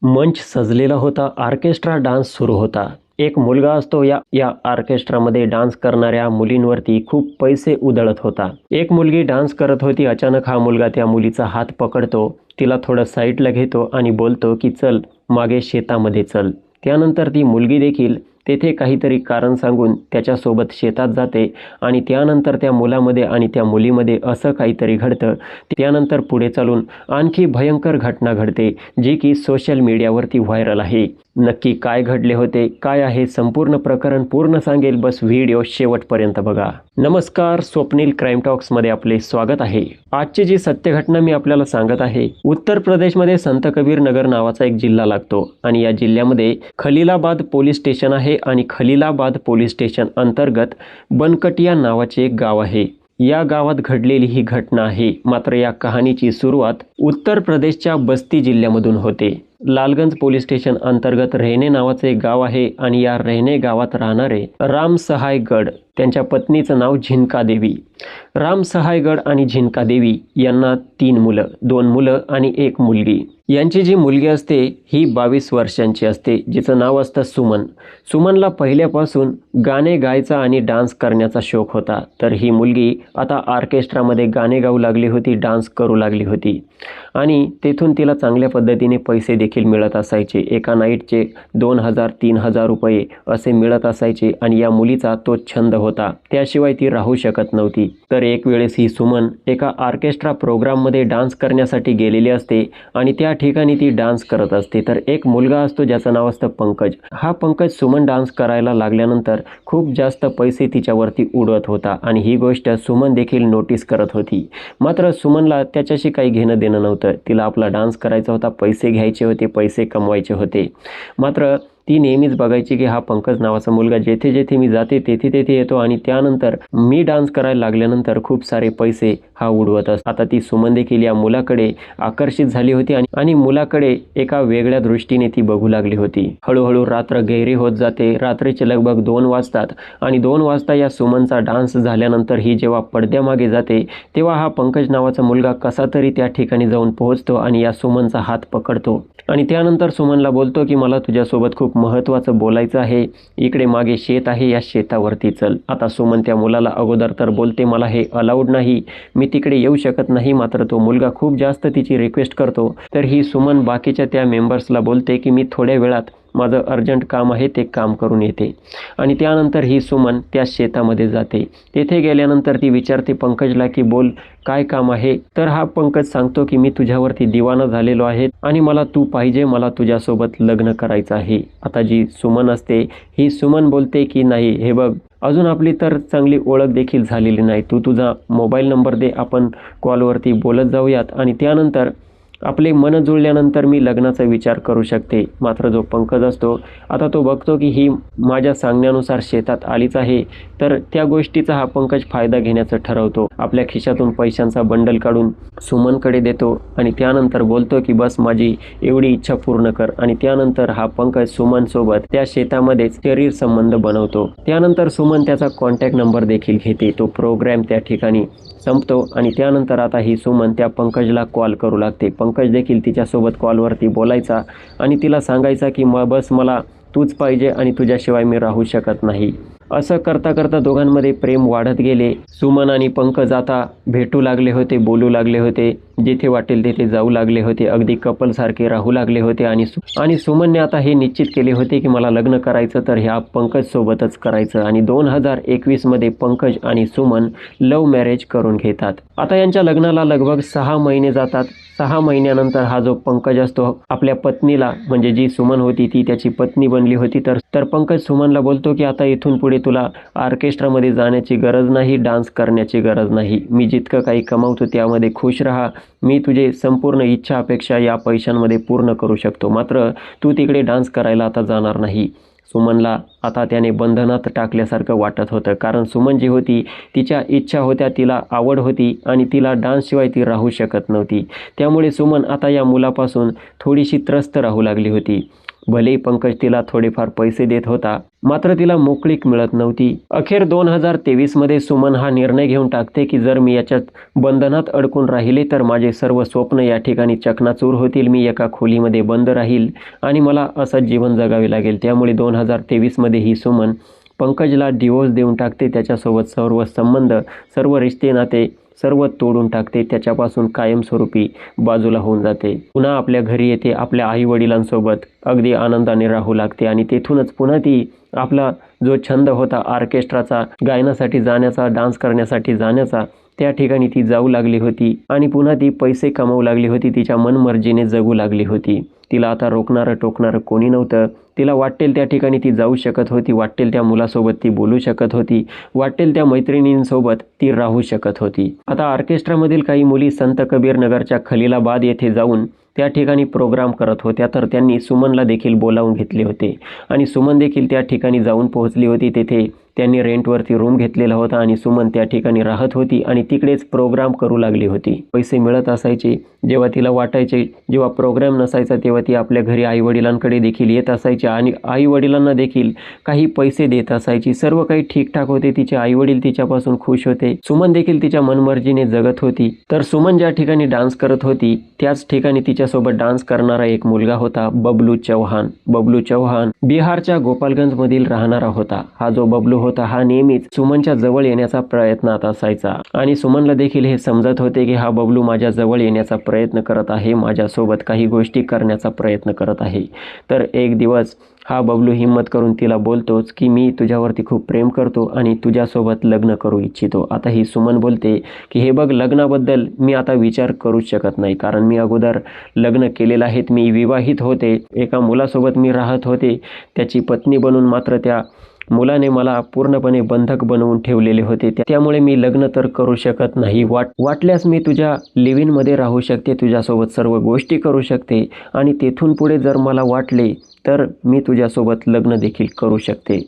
मंच सजलेला होता. ऑर्केस्ट्रा डान्स सुरू होता. एक मुलगा असतो या ऑर्केस्ट्रामध्ये डान्स करणाऱ्या मुलींवरती खूप पैसे उधळत होता. एक मुलगी डान्स करत होती. अचानक हा मुलगा त्या मुलीचा हात पकडतो, तिला थोडं साईडला घेतो आणि बोलतो की चल मागे शेतामध्ये चल. त्यानंतर ती मुलगी देखील तेथे काहीतरी कारण सांगून त्याच्यासोबत शेतात जाते आणि त्यानंतर त्या मुलामध्ये आणि त्या मुलीमध्ये असं काहीतरी घडतं. त्यानंतर पुढे चालून आणखी भयंकर घटना घडते, जी की सोशल मीडियावरती व्हायरल आहे. नक्की काय घडले होते, काय आहे संपूर्ण प्रकरण पूर्ण सांगेल. बस व्हिडिओ शेवटपर्यंत बघा. नमस्कार, स्वप्नील क्राईम टॉक्समध्ये आपले स्वागत आहे. आजची जी सत्य घटना मी आपल्याला सांगत आहे, उत्तर प्रदेशमध्ये संत कबीर नगर नावाचा एक जिल्हा लागतो आणि या जिल्ह्यामध्ये खलीलाबाद पोलीस स्टेशन आहे आणि खलीलाबाद पोलीस स्टेशन अंतर्गत बनकटिया नावाचे एक गाव आहे. या गावात घडलेली ही घटना आहे. मात्र या कहाणीची सुरुवात उत्तर प्रदेशच्या बस्ती जिल्ह्यामधून होते. लालगंज पोलीस स्टेशन अंतर्गत रहने नावाचे एक गाव आहे आणि या रहने गावात राहणारे राम सहाय गड, त्यांच्या पत्नीचं नाव झिनका देवी. राम सहाय गड आणि झिनका देवी यांना 3 मुलं, 2 मुलं आणि 1 मुलगी. यांची जी मुलगी असते ही 22 वर्षांची असते, जिचं नाव असतं सुमन. सुमनला पहिल्यापासून गाणे गायचा आणि डान्स करण्याचा शौक होता. तर ही मुलगी आता ऑर्केस्ट्रामध्ये गाणे गाऊ लागली होती, डान्स करू लागली होती आणि तेथून तिला चांगल्या पद्धतीने पैसे देखील मिळत असायचे. एका नाईटचे 2000-3000 रुपये असे मिळत असायचे आणि या मुलीचा तो छंद होता, त्याशिवाय ती राहू शकत नव्हती. तर एक वेळेस ही सुमन एका ऑर्केस्ट्रा प्रोग्राममध्ये डान्स करण्यासाठी गेलेली असते आणि त्या ठिकाणी ती डान्स करत असते. तर एक मुलगा असतो ज्याचं नाव असतं पंकज. हा पंकज सुमन डान्स करायला लागल्यानंतर खूप जास्त पैसे तिच्यावरती उडवत होता आणि ही गोष्ट सुमन देखील नोटीस करत होती. मात्र सुमनला त्याच्याशी काही घेणं देणं नव्हतं. तिला आपला डान्स करायचा होता, पैसे घ्यायचे होते, पैसे कमवायचे होते. मात्र ती नेहमीच बघायची की हा पंकज नावाचा मुलगा जेथे जेथे मी जाते तेथे तेथे येतो आणि त्यानंतर मी डान्स करायला लागल्यानंतर खूप सारे पैसे हा उडवत असतो. आता ती सुमन देखील या मुलाकडे आकर्षित झाली होती आणि मुलाकडे एका वेगळ्या दृष्टीने ती बघू लागली होती. हळूहळू रात्र गहिरी होत जाते. रात्रीचे लगभग 2 वाजतात आणि 2 वाजता या सुमनचा डान्स झाल्यानंतर ही जेव्हा पडद्यामागे जाते तेव्हा हा पंकज नावाचा मुलगा कसा तरी त्या ठिकाणी जाऊन पोहोचतो आणि या सुमनचा हात पकडतो आणि त्यानंतर सुमनला बोलतो की मला तुझ्यासोबत खूप महत्त्वाचं बोलायचं आहे. इकडे मागे शेत आहे, या शेतावरती चल. आता सुमन त्या मुलाला अगोदर तर बोलते मला हे अलाउड नाही, मी तिकडे येऊ शकत नाही. मात्र तो मुलगा खूप जास्त तिची रिक्वेस्ट करतो. तर ही सुमन बाकीच्या त्या मेंबर्सला बोलते की मी थोड्या वेळात माझं अर्जंट काम आहे ते काम करून येते आणि त्यानंतर ही सुमन त्या शेतामध्ये जाते. तेथे गेल्यानंतर ती विचारते पंकजला की बोल काय काम आहे. तर हा पंकज सांगतो की मी तुझ्यावरती दिवाना झालेलो आहे आणि मला तू पाहिजे, मला तुझ्यासोबत लग्न करायचं आहे. आता जी सुमन असते ही सुमन बोलते की नाही, हे बघ अजून आपली तर चांगली ओळख देखील झालेली नाही, तू तुझा मोबाईल नंबर दे, आपण कॉलवरती बोलत जाऊयात आणि त्यानंतर आपले मन जुळल्यानंतर मी लग्नाचा विचार करू शकते. मात्र जो पंकज असतो आता तो बघतो की ही माझ्या सांगण्यानुसार शेतात आलीच आहे. तर त्या गोष्टीचा हा पंकज फायदा घेण्याचं ठरवतो. आपल्या खिशातून पैशांचा बंडल काढून सुमनकडे देतो आणि त्यानंतर बोलतो की बस माझी एवढी इच्छा पूर्ण कर. आणि त्यानंतर हा पंकज सुमनसोबत त्या शेतामध्ये शरीर संबंध बनवतो. त्यानंतर सुमन त्याचा कॉन्टॅक्ट नंबर देखील घेते. तो प्रोग्राम त्या ठिकाणी संपतो आणि त्यानंतर आता ही सुमन त्या पंकजला कॉल करू लागते. पंकज देखील तिच्यासोबत कॉलवरती बोलायचा आणि तिला सांगायचा की बस मला तूच पाहिजे आणि तुझ्याशिवाय मी राहू शकत नाही. असं करता करता दोघांमध्ये प्रेम वाढत गेले. सुमन आणि पंकज आता भेटू लागले होते, बोलू लागले होते, जिथे वाटेल तिथे जाऊ लागले होते, अगदी कपलसारखे राहू लागले होते आणि सुमनने आता हे निश्चित केले होते की मला लग्न करायचं तर ह्या पंकज सोबतच करायचं. आणि 2021 मध्ये पंकज आणि सुमन लव्ह मॅरेज करून घेतात. आता यांच्या लग्नाला लगभग 6 महिने जातात. 6 महिन्यानंतर हा जो पंकज असतो आपल्या पत्नीला, म्हणजे जी सुमन होती ती त्याची पत्नी बनली होती. तर पंकज सुमनला बोलतो की आता इथून पुढे तुला ऑर्केस्ट्रामध्ये जाण्याची गरज नाही, डान्स करण्याची गरज नाही, मी जितकं काही कमावतो त्यामध्ये खुश राहा, मी तुझे संपूर्ण इच्छा अपेक्षा या पैशांमध्ये पूर्ण करू शकतो. मात्र तू तिकडे डान्स करायला आता जाणार नाही. सुमनला आता त्याने बंधनात टाकल्यासारखं वाटत होतं, कारण सुमन जी होती तिच्या इच्छा होत्या, तिला आवड होती आणि तिला डान्सशिवाय ती राहू शकत नव्हती. त्यामुळे सुमन आता या मुलापासून थोडीशी त्रस्त राहू लागली होती. भलेही पंकज तिला थोडेफार पैसे देत होता, मात्र तिला मोकळीक मिळत नव्हती. अखेर 2023 मध्ये सुमन हा निर्णय घेऊन टाकते की जर मी याच्यात बंधनात अडकून राहिले तर माझे सर्व स्वप्न या ठिकाणी चकनाचूर होतील. मी एका खोलीमध्ये बंद राहील आणि मला असं जीवन जगावे लागेल. त्यामुळे 2023 मध्ये ही सुमन पंकजला डिवोर्स देऊन टाकते. त्याच्यासोबत सर्व संबंध, सर्व रिश्ते नाते सर्व तोडून टाकते. त्याच्यापासून कायमस्वरूपी बाजूला होऊन जाते. पुन्हा आपल्या घरी येते. आपल्या आई वडिलांसोबत अगदी आनंदाने राहू लागते आणि तेथूनच पुन्हा ती आपला जो छंद होता ऑर्केस्ट्राचा, गायनासाठी जाण्याचा, डान्स करण्यासाठी जाण्याचा, त्या ठिकाणी ती जाऊ लागली होती आणि पुन्हा ती पैसे कमवू लागली होती. तिच्या मनमर्जीने जगू लागली होती. तिला आता रोखणारं टोकणारं कोणी नव्हतं. तिला वाटेल त्या ठिकाणी ती जाऊ शकत होती. वाटेल त्या मुलासोबत ती बोलू शकत होती. वाटेल त्या मैत्रिणींसोबत ती राहू शकत होती. आता ऑर्केस्ट्रामधील काही मुली संत कबीर नगरच्या खलीलाबाद येथे जाऊन त्या ठिकाणी प्रोग्राम करत होत्या. तर त्यांनी सुमनला देखील बोलावून घेतले होते आणि सुमन देखील त्या ठिकाणी जाऊन पोहोचली होती. तेथे त्यांनी रेंटवरती रूम घेतलेला होता आणि सुमन त्या ठिकाणी राहत होती आणि तिकडेच प्रोग्राम करू लागली होती. पैसे मिळत असायचे. जेव्हा तिला वाटायचे, जेव्हा प्रोग्राम नसायचा तेव्हा ती आपल्या घरी आईवडिलांकडे देखील येत असायची आणि आईवडिलांना देखील काही पैसे देत असायची. सर्व काही ठीकठाक होते. तिचे आईवडील तिच्यापासून खुश होते. सुमन देखील तिच्या मनमर्जीने जगत होती. तर सुमन ज्या ठिकाणी डान्स करत होती त्याच ठिकाणी तिच्यासोबत डान्स करणारा एक मुलगा होता, बबलू चौहान. बबलू चौहान बिहारच्या गोपालगंजमधील राहणारा होता. हा जो बबलू होता हा नेहमीच सुमनच्या जवळ येण्याचा प्रयत्नात असायचा आणि सुमनला देखील हे समजत होते की हा बबलू माझ्या जवळ येण्याचा प्रयत्न करत आहे, माझ्यासोबत काही गोष्टी करण्याचा प्रयत्न करत आहे. तर एक दिवस हा बबलू हिम्मत करून तिला बोलतोच की मी तुझ्यावरती खूप प्रेम करतो आणि तुझ्यासोबत लग्न करू इच्छितो. आता ही सुमन बोलते की हे बघ, लग्नाबद्दल मी आता विचार करूच शकत नाही, कारण मी अगोदर लग्न केलेलं आहे. मी विवाहित होते, एका मुलासोबत मी राहत होते, त्याची पत्नी बनून मात्र त्या मुलाने मला पूर्णपणे बंधक बनवून ठेवलेले होते. त्यामुळे मी लग्न तर करू शकत नाही. वाटल्यास मी तुझ्या लिव्हिंगमध्ये राहू शकते, तुझ्यासोबत सर्व गोष्टी करू शकते आणि तेथून पुढे जर मला वाटले तर मी तुझ्यासोबत लग्न देखील करू शकते.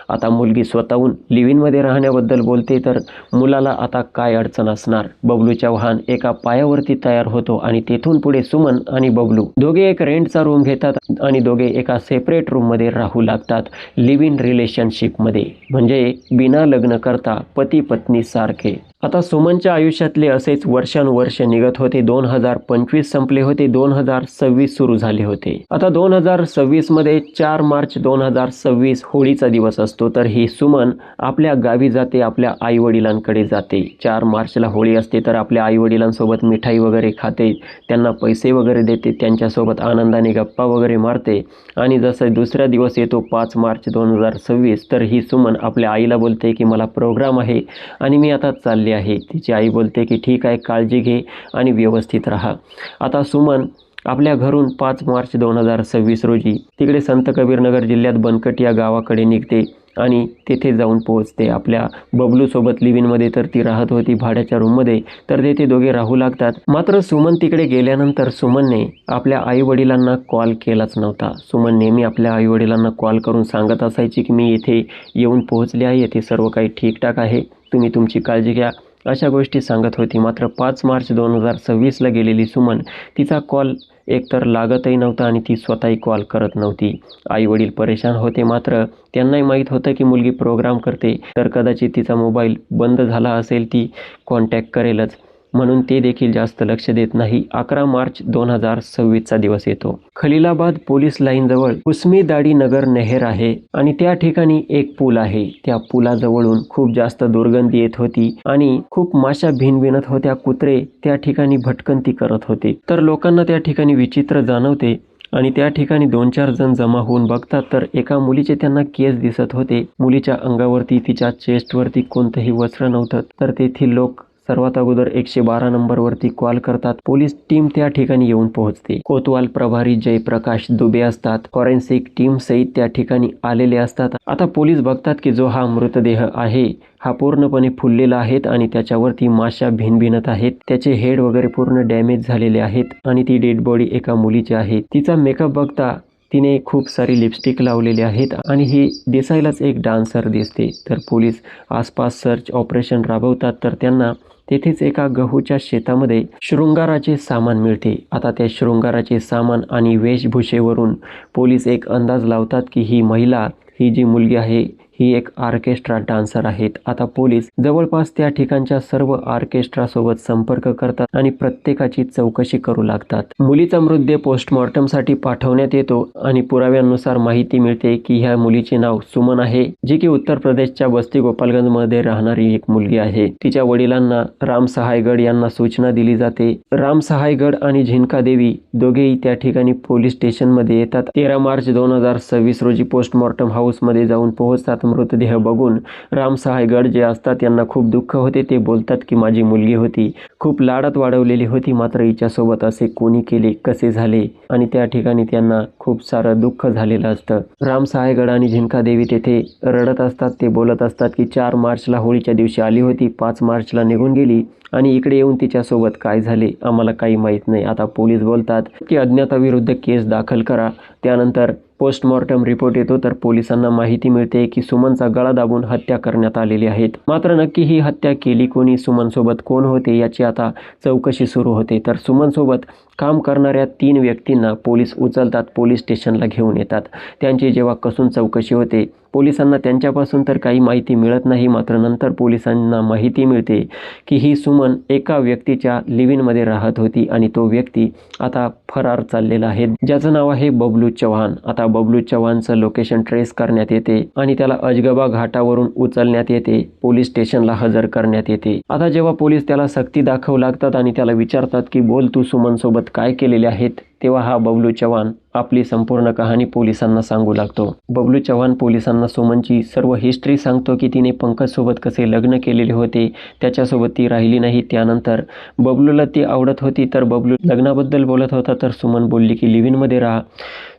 आता मुलगी स्वतःहून लिव्हिंगमध्ये राहण्याबद्दल बोलते तर मुलाला आता काय अडचण असणार. बबलू चौहान एका पायावरती तयार होतो आणि तेथून पुढे सुमन आणि बबलू दोघे एक रेंटचा रूम घेतात आणि दोघे एका सेपरेट रूममध्ये राहू लागतात, लिव्ह इन रिलेशनशिपमध्ये, म्हणजे बिना लग्न करता पती पत्नी सारखे. आता सुमनच्या आयुष्यातले असेच वर्षानुवर्ष निघत होते. 2025 संपले होते, 2026 सुरू झाले होते. आता 2026 मध्ये 4 मार्च 2026 होळीचा दिवस असतो. तर ही सुमन आपल्या गावी जाते, आपल्या आई वडिलांकडे जाते. 4 मार्चला होळी असते तर आपल्या आई वडिलांसोबत मिठाई वगैरे खाते, त्यांना पैसे वगैरे देते, त्यांच्यासोबत आनंदाने गप्पा वगैरे मारते आणि जसं दुसरा दिवस येतो 5 मार्च 2026 तर ही सुमन आपल्या आईला बोलते की मला प्रोग्राम आहे आणि मी आता चालले आहे. तिची आई बोलते की ठीक आहे, काळजी घे आणि व्यवस्थित राहा. आता सुमन आपल्या घरून 5 मार्च 2026 रोजी तिकडे संत कबीरनगर जिल्ह्यात बनकट या गावाकडे निघते आणि तेथे जाऊन पोहोचते. आपल्या बबलूसोबत लिव्हिंगमध्ये तर ती राहत होती भाड्याच्या रूममध्ये, तर तेथे दोघे राहू लागतात. मात्र सुमन तिकडे गेल्यानंतर सुमनने आपल्या आईवडिलांना कॉल केलाच नव्हता. सुमन नेहमी आपल्या आईवडिलांना कॉल करून सांगत असायची की मी येथे येऊन पोहोचले आहे, येथे सर्व काही ठीकठाक आहे, तुम्ही तुमची काळजी घ्या, अशा गोष्टी सांगत होती. मात्र 5 मार्च 2026ला गेलेली सुमन, तिचा कॉल एकतर लागतही नव्हता आणि ती स्वतःही कॉल करत नव्हती. आई वडील परेशान होते, मात्र त्यांनाही माहीत होतं की मुलगी प्रोग्राम करते तर कदाचित तिचा मोबाईल बंद झाला असेल, ती कॉन्टॅक्ट करेलच, म्हणून ते देखील जास्त लक्ष देत नाही. 11 मार्च 2026चा दिवस येतो. खलीलाबाद पोलीस लाईनजवळ कुसमी दाढी नगर नहेर आहे आणि त्या ठिकाणी एक पूल आहे. त्या पुलाजवळून खूप जास्त दुर्गंधी येत होती आणि खूप माशा भिनभिनत होत्या. कुत्रे त्या ठिकाणी भटकंती करत होते. तर लोकांना त्या ठिकाणी विचित्र जाणवते आणि त्या ठिकाणी 2-4 जण जमा होऊन बघतात तर एका मुलीचे त्यांना केस दिसत होते. मुलीच्या अंगावरती, तिच्या चेस्टवरती कोणतंही वस्त्र नव्हतं. तर तेथील लोक सर्वात अगोदर 112 नंबरवरती कॉल करतात. पोलीस टीम त्या ठिकाणी येऊन पोहोचते. कोतवाल प्रभारी जयप्रकाश दुबे असतात, फॉरेन्सिक टीम सहित त्या ठिकाणी आलेले असतात. आता पोलीस बघतात की जो हा मृतदेह आहे हा पूर्णपणे फुललेला आहे आणि त्याच्यावरती माशा भिनभिनत आहेत. त्याचे हेड वगैरे पूर्ण डॅमेज झालेले आहेत आणि ती डेड बॉडी एका मुलीची आहे. तिचा मेकअप बघता तिने खूप सारी लिपस्टिक लावलेली आहेत आणि ही दिसायलाच एक डान्सर दिसते. तर पोलीस आसपास सर्च ऑपरेशन राबवतात तर त्यांना तेथेच एका गहूच्या शेतामध्ये शृंगाराचे सामान मिळते. आता त्या शृंगाराचे सामान आणि वेशभूषेवरून पोलीस एक अंदाज लावतात की ही महिला, ही जी मुलगी आहे ही एक ऑर्केस्ट्रा डान्सर आहेत. आता पोलीस जवळपास त्या ठिकाणच्या सर्व ऑर्केस्ट्रा सोबत संपर्क करतात आणि प्रत्येकाची चौकशी करू लागतात. मुलीचा मृतदेह पोस्टमॉर्टमसाठी पाठवण्यात येतो आणि पुराव्यानुसार माहिती मिळते की ह्या मुलीचे नाव सुमन आहे, जी की उत्तर प्रदेशच्या बस्ती गोपालगंज मध्ये राहणारी एक मुलगी आहे. तिच्या वडिलांना राम सहायगड यांना सूचना दिली जाते. राम सहायगड आणि झिनका देवी दोघेही त्या ठिकाणी पोलीस स्टेशन मध्ये येतात. 13 मार्च 2026 रोजी पोस्टमॉर्टम हाऊस मध्ये जाऊन पोहोचतात. मृतदेह बघून राम सहायगड जे असतात त्यांना खूप दुःख होते. ते बोलतात की माझी मुलगी होती, खूप लाडात वाढवलेली होती, मात्र हिच्यासोबत असे कोणी केले, कसे झाले, आणि त्या ठिकाणी त्यांना खूप सारं दुःख झालेलं असतं. राम सहायगड आणि झिनका देवी तेथे रडत असतात. ते बोलत असतात की 4 मार्चला होळीच्या दिवशी आली होती, 5 मार्चला निघून गेली आणि इकडे येऊन तिच्यासोबत काय झाले आम्हाला काही माहीत नाही. आता पोलीस बोलतात की अज्ञाताविरुद्ध केस दाखल करा. त्यानंतर पोस्टमॉर्टम रिपोर्ट येतो तर पोलिसांना माहिती मिळते की सुमनचा गळा दाबून हत्या करण्यात आलेली आहे. मात्र नक्की ही हत्या केली कोणी, सुमनसोबत कोण होते याची आता चौकशी सुरू होते. तर सुमनसोबत काम करणाऱ्या 3 व्यक्तींना पोलीस उचलतात, पोलीस स्टेशनला घेऊन येतात. त्यांची जेव्हा कसून चौकशी होते, पोलिसांना त्यांच्यापासून तर काही माहिती मिळत नाही. मात्र नंतर पोलिसांना माहिती मिळते की ही सुमन एका व्यक्तीच्या लिव्हिनमध्ये राहत होती आणि तो व्यक्ती आता फरार चाललेला आहे, ज्याचं नाव आहे बबलू चव्हाण. आता बबलू चव्हाणचं लोकेशन ट्रेस करण्यात येते आणि त्याला अजगबा घाटावरून उचलण्यात येते, पोलीस स्टेशनला हजर करण्यात येते. आता जेव्हा पोलीस त्याला सक्ती दाखवू लागतात आणि त्याला विचारतात की बोल तू सुमन सोबत काय केलेले आहेत, तेव्हा हा बबलू चव्हाण आपली संपूर्ण कहाणी पोलिसांना सांगू लागतो. बबलू चव्हाण पोलिसांना सुमनची सर्व हिस्ट्री सांगतो की तिने पंकजसोबत कसे लग्न केलेले होते, त्याच्यासोबत ती राहिली नाही. त्यानंतर बबलूला ती आवडत होती तर बबलू लग्नाबद्दल बोलत होता, तर सुमन बोलली की लिव्हिनमध्ये राहा.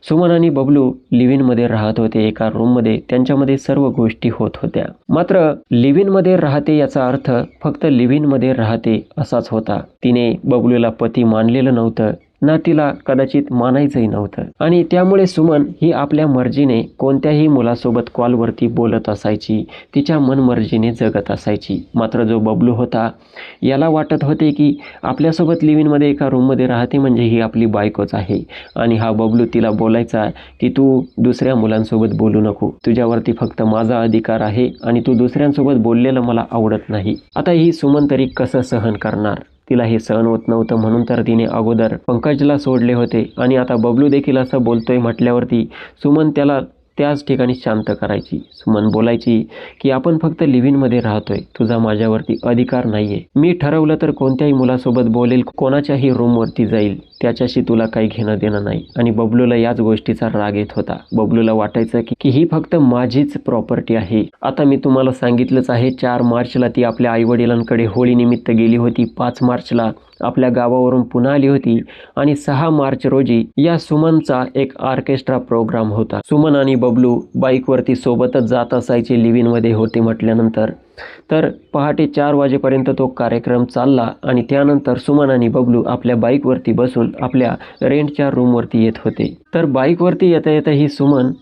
सुमन आणि बबलू लिव्हिनमध्ये राहत होते एका रूममध्ये. त्यांच्यामध्ये सर्व गोष्टी होत होत्या. मात्र लिव्हिनमध्ये राहते याचा अर्थ फक्त लिव्हिनमध्ये राहते असाच होता. तिने बबलूला पती मानलेलं नव्हतं ना, तिला कदाचित मानायचंही नव्हतं आणि त्यामुळे सुमन ही आपल्या मर्जीने कोणत्याही मुलासोबत कॉलवरती बोलत असायची, तिच्या मनमर्जीने जगत असायची. मात्र जो बबलू होता याला वाटत होते की आपल्यासोबत लिव्हिनमध्ये एका रूममध्ये राहते म्हणजे ही आपली बायकोच आहे आणि हा बबलू तिला बोलायचा की तू दुसऱ्या मुलांसोबत बोलू नको, तुझ्यावरती फक्त माझा अधिकार आहे आणि तू दुसऱ्यांसोबत बोललेलं मला आवडत नाही. आता ही सुमन तरी कसं सहन करणार? तिला हे सहन होत नव्हतं म्हणून तर तिने अगोदर पंकजला सोडले होते आणि आता बबलू देखील असं बोलतोय म्हटल्यावरती सुमन त्याला त्याच ठिकाणी शांत करायची. सुमन बोलायची की आपण फक्त लिव्हिनमध्ये राहतोय, तुझा माझ्यावरती अधिकार नाहीये. मी ठरवलं तर कोणत्याही मुलासोबत बोलेल, कोणाच्याही रूमवरती जाईल, त्याच्याशी तुला काही घेणं देणं नाही. आणि बबलूला याच गोष्टीचा राग येत होता. बबलूला वाटायचं की ही फक्त माझीच प्रॉपर्टी आहे. आता मी तुम्हाला सांगितलंच आहे 4 मार्चला ती आपल्या आईवडिलांकडे होळीनिमित्त गेली होती, 5 मार्चला आपल्या गावावरून पुन्हा आली होती आणि 6 मार्च रोजी या सुमनचा एक ऑर्केस्ट्रा प्रोग्राम होता. सुमन आणि बबलू बाईकवरती सोबतच जात असायचे लिव्हिनमध्ये होते म्हटल्यानंतर. तर पहाटे 4 वाजेपर्यंत तो कार्यक्रम चालला आणि त्यानंतर सुमन आणि बबलू आपल्या बाईकवरती बसून आपल्या रेंटच्या रूमवरती येत होते. तर बाईकवरती येता येता ही सुमन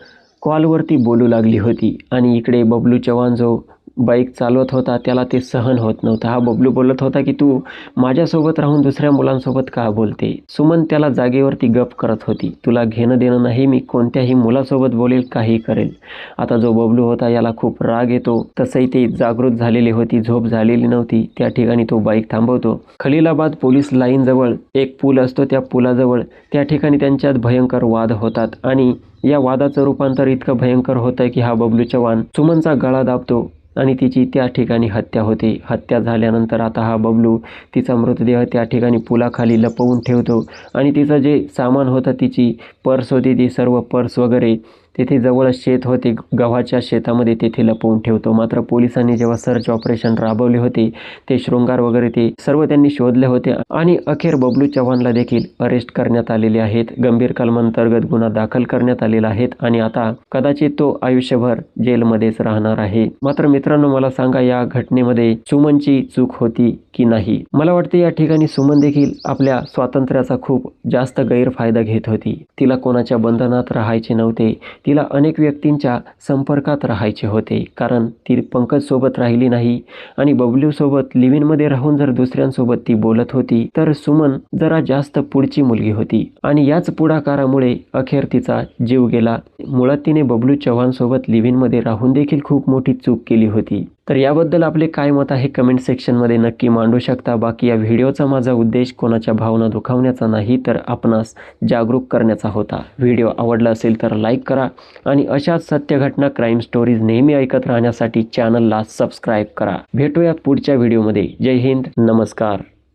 कॉलवरती बोलू लागली होती आणि इकडे बबलू चव्हाण जो बाईक चालवत होता त्याला ते सहन होत नव्हतं. हा बबलू बोलत होता की तू माझ्यासोबत राहून दुसऱ्या मुलांसोबत का बोलते? सुमन त्याला जागेवरती गप करत होती. तुला घेणं देणं नाही, मी कोणत्याही मुलासोबत बोलेल, काही करेल. आता जो बबलू होता याला खूप राग येतो. तसंही ते जागृत झालेली होती, झोप झालेली नव्हती. त्या ठिकाणी तो बाईक थांबवतो. खलीलाबाद पोलीस लाईन जवळ एक पूल असतो, त्या पुलाजवळ त्या ठिकाणी त्यांच्यात भयंकर वाद होतात आणि या वादाचं रूपांतर इतकं भयंकर होतं की हा बबलू चव्हाण सुमनचा गळा दाबतो आणि तिची त्या ठिकाणी हत्या होते. हत्या झाल्यानंतर आता हा बबलू तिचा मृतदेह त्या ठिकाणी पुलाखाली लपवून ठेवतो आणि तिचं जे सामान होतं, तिची पर्स होती, ती सर्व पर्स वगैरे तेथे जवळ शेत होते, गव्हाच्या शेतामध्ये तेथे लपवून ठेवतो. मात्र पोलिसांनी जेव्हा सर्च ऑपरेशन राबवले होते, ते शृंगार वगैरे ते सर्व त्यांनी शोधले होते आणि अखेर बबलू चव्हाणला देखील अरेस्ट करण्यात आलेले आहेत. गंभीर कलमांतर्गत गुन्हा दाखल करण्यात आलेला आहे आणि आता कदाचित तो आयुष्यभर जेलमध्येच राहणार आहे. मात्र मित्रांनो, मला सांगा या घटनेमध्ये सुमनची चूक होती की नाही? मला वाटते या ठिकाणी सुमन देखील आपल्या स्वातंत्र्याचा खूप जास्त गैरफायदा घेत होती. तिला तिला कोणाच्या बंधनात राहायचे नव्हते. तिला अनेक व्यक्तींच्या संपर्कात राहायचे होते, कारण ती पंकजसोबत राहिली नाही आणि बबलूसोबत लिव्ह इनमध्ये राहून जर दुसऱ्यांसोबत ती बोलत होती, तर सुमन जरा जास्त पुढची मुलगी होती आणि याच पुढाकारामुळे अखेर तिचा जीव गेला. मुळात तिने बबलू चव्हाणसोबत लिव्ह इनमध्ये राहून देखील खूप मोठी चूक केली होती. तर याबद्दल आपले काय मत आहे कमेंट सेक्शनमध्ये नक्की मांडू शकता. बाकी या व्हिडिओचा माझा उद्देश कोणाच्या भावना दुखावण्याचा नाही, तर आपणास जागरूक करण्याचा होता. व्हिडिओ आवडला असेल तर लाईक करा आणि अशाच सत्य घटना क्राईम स्टोरीज नेहमी ऐकत राहण्यासाठी चॅनलला सबस्क्राईब करा. भेटूयात पुढच्या व्हिडिओमध्ये. जय हिंद, नमस्कार.